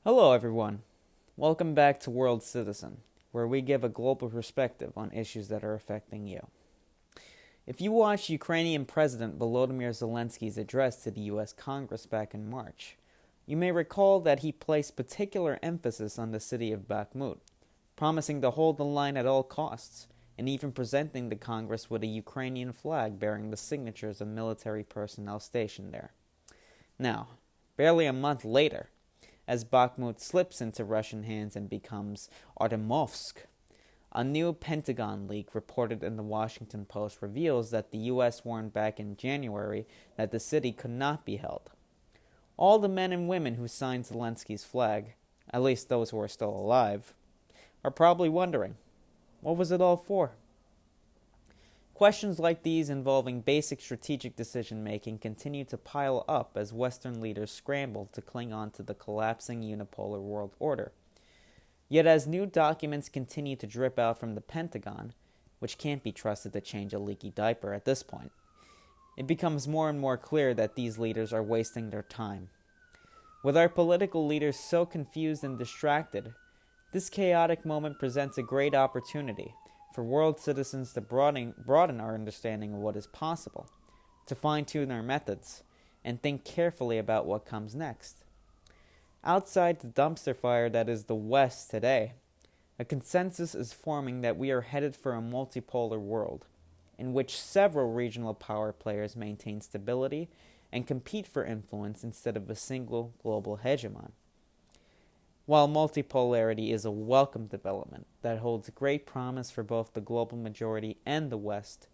Hello, everyone. Welcome back to World Citizen, where we give a global perspective on issues that are affecting you. If you watched Ukrainian President Volodymyr Zelensky's address to the U.S. Congress back in March, you may recall that he placed particular emphasis on the city of Bakhmut, promising to hold the line at all costs, and even presenting the Congress with a Ukrainian flag bearing the signatures of military personnel stationed there. Now, barely a month later, as Bakhmut slips into Russian hands and becomes Artemovsk, a new Pentagon leak reported in the Washington Post reveals that the U.S. warned back in January that the city could not be held. All the men and women who signed Zelensky's flag, at least those who are still alive, are probably wondering, what was it all for? Questions like these involving basic strategic decision-making continue to pile up as Western leaders scramble to cling on to the collapsing unipolar world order. Yet as new documents continue to drip out from the Pentagon, which can't be trusted to change a leaky diaper at this point, it becomes more and more clear that these leaders are wasting their time. With our political leaders so confused and distracted, this chaotic moment presents a great opportunity for world citizens to broaden our understanding of what is possible, to fine-tune our methods, and think carefully about what comes next. Outside the dumpster fire that is the West today, a consensus is forming that we are headed for a multipolar world, in which several regional power players maintain stability and compete for influence instead of a single global hegemon. While multipolarity is a welcome development that holds great promise for both the global majority and the West,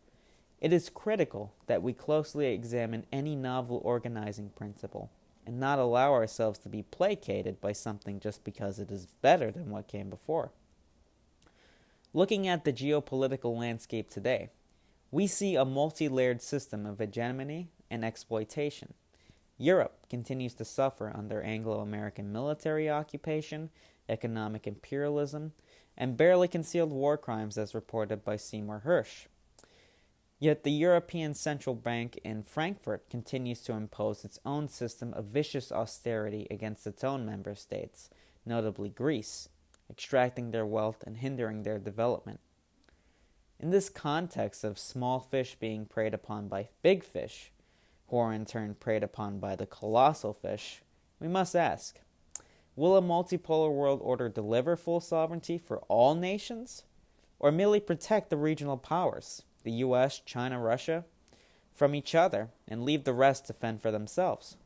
it is critical that we closely examine any novel organizing principle and not allow ourselves to be placated by something just because it is better than what came before. Looking at the geopolitical landscape today, we see a multi-layered system of hegemony and exploitation. Europe continues to suffer under Anglo-American military occupation, economic imperialism, and barely concealed war crimes as reported by Seymour Hersh. Yet the European Central Bank in Frankfurt continues to impose its own system of vicious austerity against its own member states, notably Greece, extracting their wealth and hindering their development. In this context of small fish being preyed upon by big fish, who are in turn preyed upon by the colossal fish, we must ask, will a multipolar world order deliver full sovereignty for all nations, or merely protect the regional powers, the US, China, Russia, from each other and leave the rest to fend for themselves?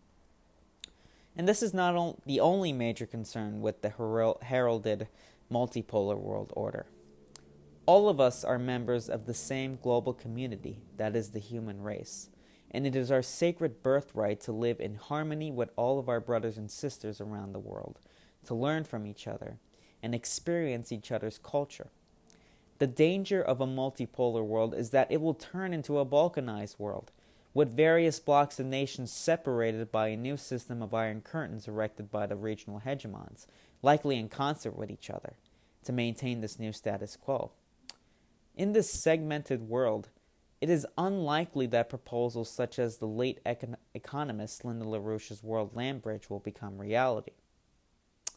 And this is not the only major concern with the heralded multipolar world order. All of us are members of the same global community that is the human race, and it is our sacred birthright to live in harmony with all of our brothers and sisters around the world, to learn from each other, and experience each other's culture. The danger of a multipolar world is that it will turn into a balkanized world, with various blocks of nations separated by a new system of iron curtains erected by the regional hegemons, likely in concert with each other, to maintain this new status quo. In this segmented world, it is unlikely that proposals such as the late economist Lyndon LaRouche's World Land Bridge will become reality.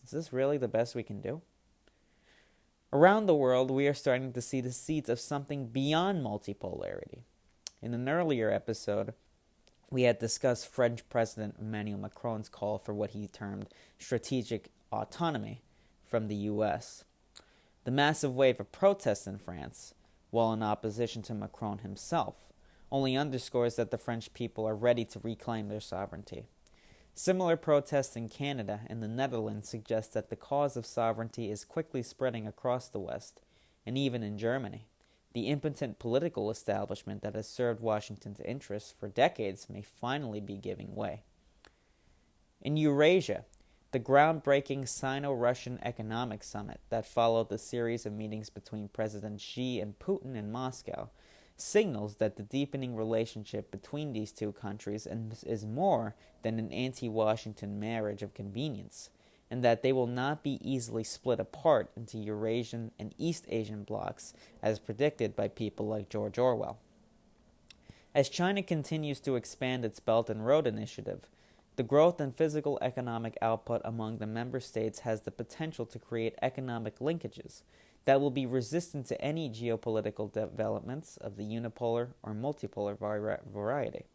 Is this really the best we can do? Around the world, we are starting to see the seeds of something beyond multipolarity. In an earlier episode, we had discussed French President Emmanuel Macron's call for what he termed strategic autonomy from the U.S. The massive wave of protests in France, while in opposition to Macron himself, only underscores that the French people are ready to reclaim their sovereignty. Similar protests in Canada and the Netherlands suggest that the cause of sovereignty is quickly spreading across the West, and even in Germany. The impotent political establishment that has served Washington's interests for decades may finally be giving way. In Eurasia, the groundbreaking Sino-Russian Economic Summit that followed the series of meetings between President Xi and Putin in Moscow signals that the deepening relationship between these two countries is more than an anti-Washington marriage of convenience, and that they will not be easily split apart into Eurasian and East Asian blocs as predicted by people like George Orwell. As China continues to expand its Belt and Road Initiative, The growth in physical economic output among the member states has the potential to create economic linkages that will be resistant to any geopolitical developments of the unipolar or multipolar variety.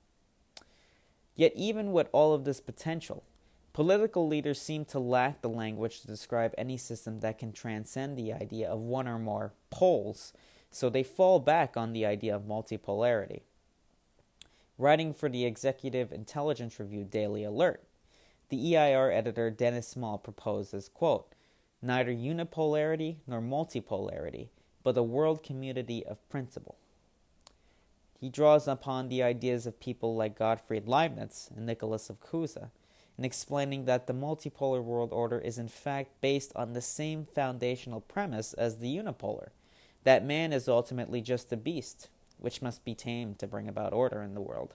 Yet even with all of this potential, political leaders seem to lack the language to describe any system that can transcend the idea of one or more poles, so they fall back on the idea of multipolarity. Writing for the Executive Intelligence Review Daily Alert, the EIR editor Dennis Small proposes, quote, neither unipolarity nor multipolarity, but a world community of principle. He draws upon the ideas of people like Gottfried Leibniz and Nicholas of Cusa, in explaining that the multipolar world order is in fact based on the same foundational premise as the unipolar, that man is ultimately just a beast, which must be tamed to bring about order in the world.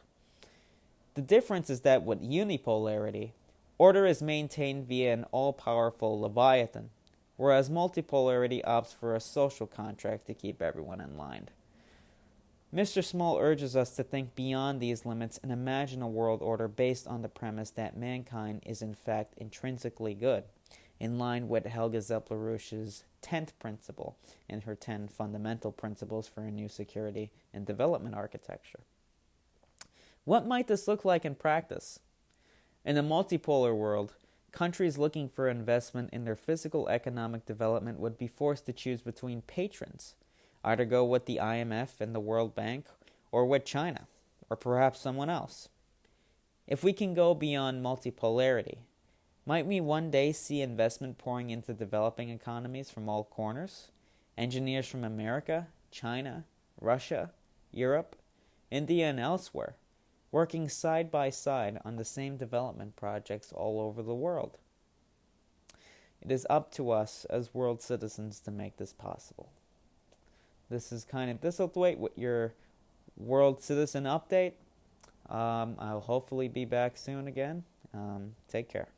The difference is that with unipolarity, order is maintained via an all-powerful Leviathan, whereas multipolarity opts for a social contract to keep everyone in line. Mr. Small urges us to think beyond these limits and imagine a world order based on the premise that mankind is in fact intrinsically good, in line with Helga LaRouche's 10th principle and her 10 fundamental principles for a new security and development architecture. What might this look like in practice? In a multipolar world, countries looking for investment in their physical economic development would be forced to choose between patrons, either go with the IMF and the World Bank, or with China, or perhaps someone else. If we can go beyond multipolarity, might we one day see investment pouring into developing economies from all corners? Engineers from America, China, Russia, Europe, India, and elsewhere, working side by side on the same development projects all over the world. It is up to us as world citizens to make this possible. This is kind of Thistlethwaite with your World Citizen Update. I'll hopefully be back soon again. Take care.